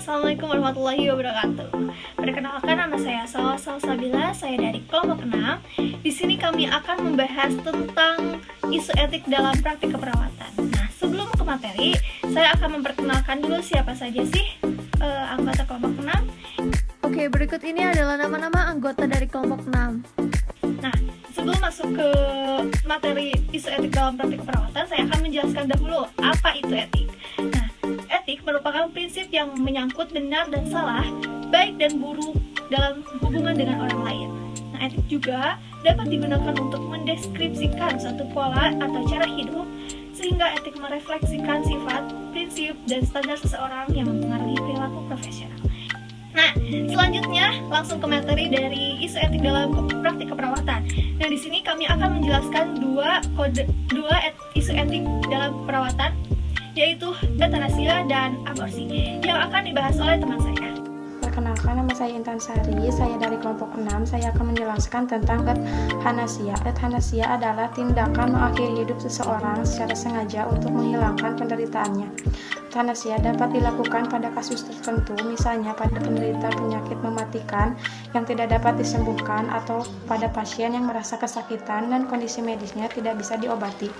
Assalamualaikum warahmatullahi wabarakatuh. Perkenalkan, nama saya Salsabila, saya dari kelompok 6. Di sini kami akan membahas tentang isu etik dalam praktik keperawatan. Nah, sebelum ke materi, saya akan memperkenalkan dulu siapa saja sih anggota kelompok 6. Oke, berikut ini adalah nama-nama anggota dari kelompok 6. Nah, sebelum masuk ke materi isu etik dalam praktik keperawatan, saya akan menjelaskan dahulu apa itu etik. Nah, etik merupakan prinsip yang menyangkut benar dan salah, baik dan buruk dalam hubungan dengan orang lain. Nah, etik juga dapat digunakan untuk mendeskripsikan suatu pola atau cara hidup, sehingga etik merefleksikan sifat, prinsip, dan standar seseorang yang mempengaruhi perilaku profesional. Nah, selanjutnya langsung ke materi dari isu etik dalam praktik keperawatan. Nah, di sini kami akan menjelaskan dua isu etik dalam keperawatan, yaitu euthanasia dan aborsi, yang akan dibahas oleh teman saya. Perkenalkan, nama saya Intan Sari, saya dari kelompok 6. Saya akan menjelaskan tentang euthanasia. Euthanasia adalah tindakan mengakhiri hidup seseorang secara sengaja untuk menghilangkan penderitaannya. Euthanasia dapat dilakukan pada kasus tertentu, misalnya pada penderita penyakit mematikan yang tidak dapat disembuhkan, atau pada pasien yang merasa kesakitan dan kondisi medisnya tidak bisa diobati.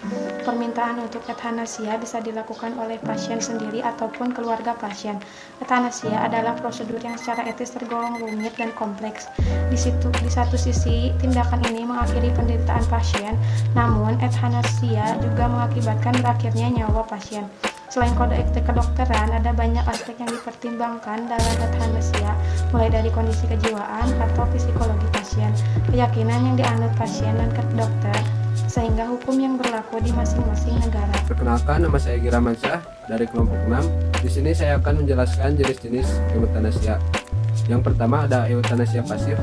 Permintaan untuk euthanasia bisa dilakukan oleh pasien sendiri ataupun keluarga pasien. Euthanasia adalah prosedur yang secara etis tergolong rumit dan kompleks. Di satu sisi, tindakan ini mengakhiri penderitaan pasien, namun euthanasia juga mengakibatkan berakhirnya nyawa pasien. Selain kode etik kedokteran, ada banyak aspek yang dipertimbangkan dalam euthanasia, mulai dari kondisi kejiwaan atau psikologi pasien, keyakinan yang dianut pasien dan dokter, sehingga hukum yang berlaku di masing-masing negara. Perkenalkan, nama saya Gira Mansyah dari kelompok 6. Di sini saya akan menjelaskan jenis-jenis euthanasia. Yang pertama ada euthanasia pasif,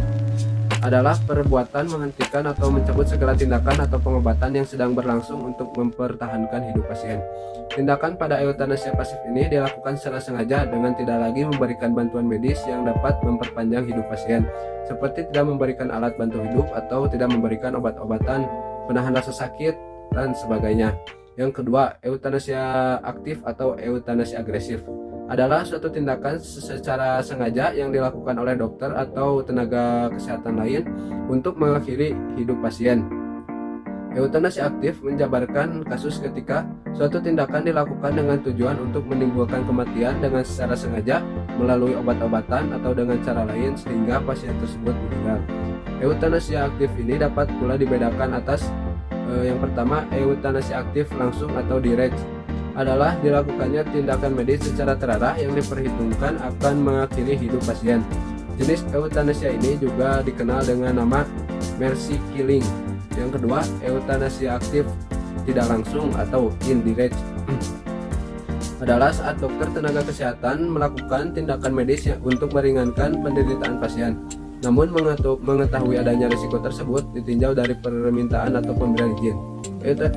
adalah perbuatan menghentikan atau mencabut segala tindakan atau pengobatan yang sedang berlangsung untuk mempertahankan hidup pasien. Tindakan pada euthanasia pasif ini dilakukan secara sengaja dengan tidak lagi memberikan bantuan medis yang dapat memperpanjang hidup pasien, seperti tidak memberikan alat bantu hidup atau tidak memberikan obat-obatan penahan rasa sakit dan sebagainya. Yang kedua, euthanasia aktif atau euthanasia agresif adalah suatu tindakan secara sengaja yang dilakukan oleh dokter atau tenaga kesehatan lain untuk mengakhiri hidup pasien. Euthanasia aktif menjabarkan kasus ketika suatu tindakan dilakukan dengan tujuan untuk menimbulkan kematian dengan secara sengaja melalui obat-obatan atau dengan cara lain sehingga pasien tersebut meninggal. Euthanasia aktif ini dapat pula dibedakan atas yang pertama, euthanasia aktif langsung atau direct adalah dilakukannya tindakan medis secara terarah yang diperhitungkan akan mengakhiri hidup pasien. Jenis euthanasia ini juga dikenal dengan nama mercy killing. Yang kedua, euthanasia aktif tidak langsung atau indirect adalah saat dokter tenaga kesehatan melakukan tindakan medis untuk meringankan penderitaan pasien. Namun mengetahui adanya risiko tersebut ditinjau dari permintaan atau pemberian izin.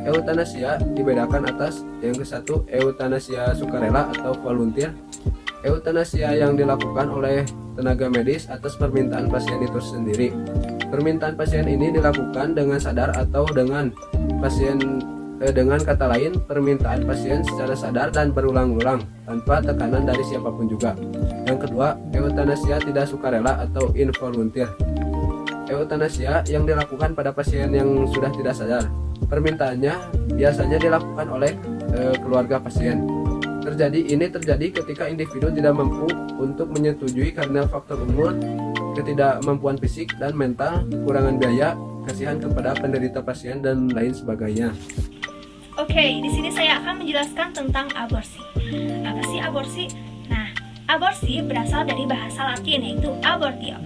Euthanasia dibedakan atas yang ke-1, euthanasia sukarela atau volunteer. Euthanasia yang dilakukan oleh tenaga medis atas permintaan pasien itu sendiri. Permintaan pasien ini dilakukan dengan sadar atau dengan kata lain, permintaan pasien secara sadar dan berulang-ulang tanpa tekanan dari siapapun juga. Yang kedua, euthanasia tidak sukarela atau involunteer. Euthanasia yang dilakukan pada pasien yang sudah tidak sadar. Permintaannya biasanya dilakukan oleh keluarga pasien. Ini terjadi ketika individu tidak mampu untuk menyetujui karena faktor umur, ketidakmampuan fisik dan mental, kekurangan biaya, kasihan kepada penderita pasien dan lain sebagainya. Oke, di sini saya akan menjelaskan tentang aborsi. Apa sih aborsi? Nah, aborsi berasal dari bahasa Latin yaitu abortio.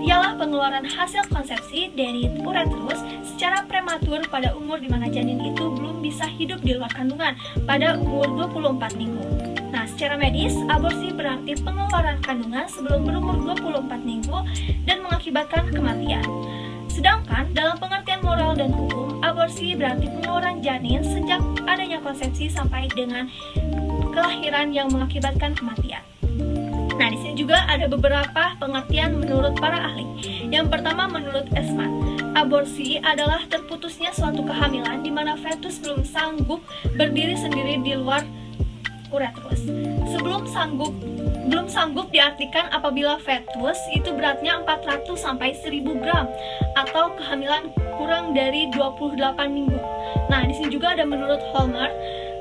Ialah pengeluaran hasil konsepsi dari uretrus secara prematur pada umur di mana janin itu belum bisa hidup di luar kandungan pada umur 24 minggu. Nah, secara medis, aborsi berarti pengeluaran kandungan sebelum berumur 24 minggu dan mengakibatkan kematian. Sedangkan dalam pengertian moral dan hukum, aborsi berarti pengeluaran janin sejak adanya konsepsi sampai dengan kelahiran yang mengakibatkan kematian. Nah, di sini juga ada beberapa pengertian menurut para ahli. Yang pertama, menurut Esman, aborsi adalah terputusnya suatu kehamilan di mana fetus belum sanggup berdiri sendiri di luar uretrus. Sebelum sanggup Belum sanggup diartikan apabila fetus itu beratnya 400 sampai 1000 gram atau kehamilan kurang dari 28 minggu. Nah, di sini juga ada menurut Holmer,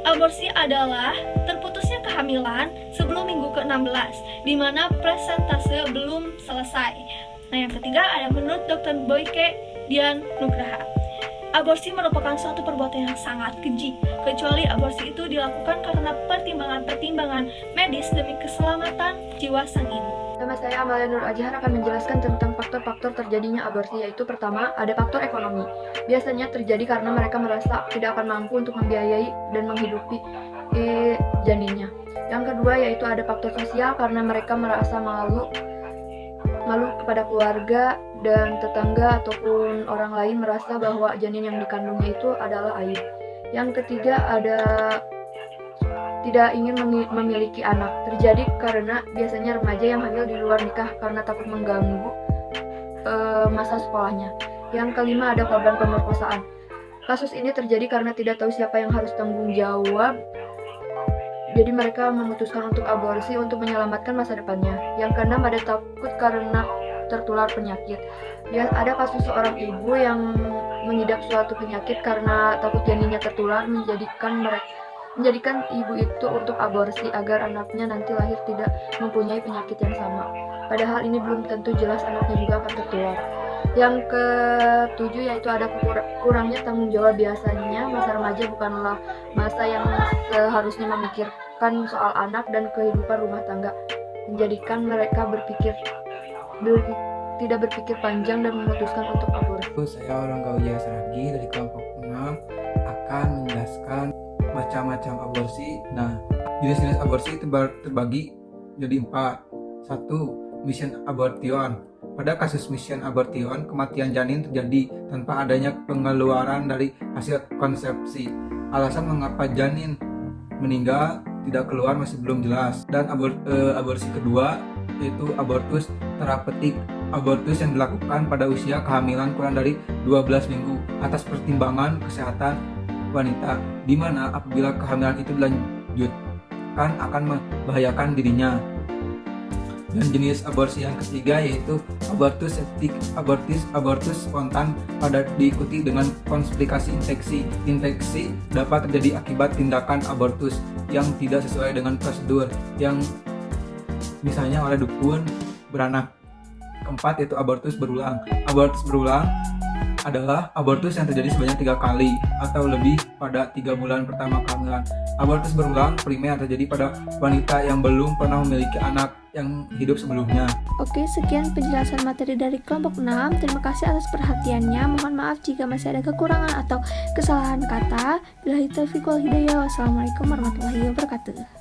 aborsi adalah terputusnya kehamilan sebelum minggu ke-16 di mana presentase belum selesai. Nah, yang ketiga ada menurut Dr. Boyke Dian Nugraha. Aborsi merupakan suatu perbuatan yang sangat keji, kecuali aborsi itu dilakukan karena pertimbangan-pertimbangan medis demi keselamatan jiwa sang ibu. Nama saya Amalia Nur Ajhar akan menjelaskan tentang faktor-faktor terjadinya aborsi, yaitu pertama, ada faktor ekonomi. Biasanya terjadi karena mereka merasa tidak akan mampu untuk membiayai dan menghidupi janinnya. Yang kedua, yaitu ada faktor sosial karena mereka merasa malu kepada keluarga dan tetangga ataupun orang lain merasa bahwa janin yang dikandungnya itu adalah aib. Yang ketiga ada tidak ingin memiliki anak. Terjadi karena biasanya remaja yang hamil di luar nikah karena takut mengganggu masa sekolahnya. Yang kelima ada korban pemerkosaan. Kasus ini terjadi karena tidak tahu siapa yang harus tanggung jawab. Jadi mereka memutuskan untuk aborsi untuk menyelamatkan masa depannya. Yang keenam ada takut karena tertular penyakit. Ada kasus seorang ibu yang mengidap suatu penyakit karena takut janinnya tertular, menjadikan ibu itu untuk aborsi agar anaknya nanti lahir tidak mempunyai penyakit yang sama. Padahal ini belum tentu jelas anaknya juga akan tertular. Yang ketujuh yaitu ada kurangnya tanggung jawab. Biasanya masa remaja bukanlah masa yang seharusnya memikirkan soal anak dan kehidupan rumah tangga, menjadikan mereka tidak berpikir panjang dan memutuskan untuk aborsi. Saya Orang Gauja Saragi dari kelompok 6 akan menjelaskan macam-macam aborsi. Nah, jenis-jenis aborsi terbagi jadi 4. 1. Mission abortion. Pada kasus mission abortion, kematian janin terjadi tanpa adanya pengeluaran dari hasil konsepsi. Alasan mengapa janin meninggal tidak keluar masih belum jelas. Dan aborsi kedua yaitu abortus terapeutik. Abortus yang dilakukan pada usia kehamilan kurang dari 12 minggu atas pertimbangan kesehatan wanita, di mana apabila kehamilan itu dilanjutkan akan membahayakan dirinya. Dan jenis aborsi yang ketiga yaitu abortus septik, abortus spontan pada diikuti dengan komplikasi infeksi. Infeksi dapat terjadi akibat tindakan abortus yang tidak sesuai dengan prosedur, yang misalnya oleh dukun beranak. Keempat yaitu abortus berulang. Abortus berulang adalah abortus yang terjadi sebanyak 3 kali atau lebih pada 3 bulan pertama kehamilan. Abortus berulang primer terjadi pada wanita yang belum pernah memiliki anak yang hidup sebelumnya. Oke, sekian penjelasan materi dari kelompok 6. Terima kasih atas perhatiannya. Mohon maaf jika masih ada kekurangan atau kesalahan kata. Billahi taufiq wal hidayah. Wassalamualaikum warahmatullahi wabarakatuh.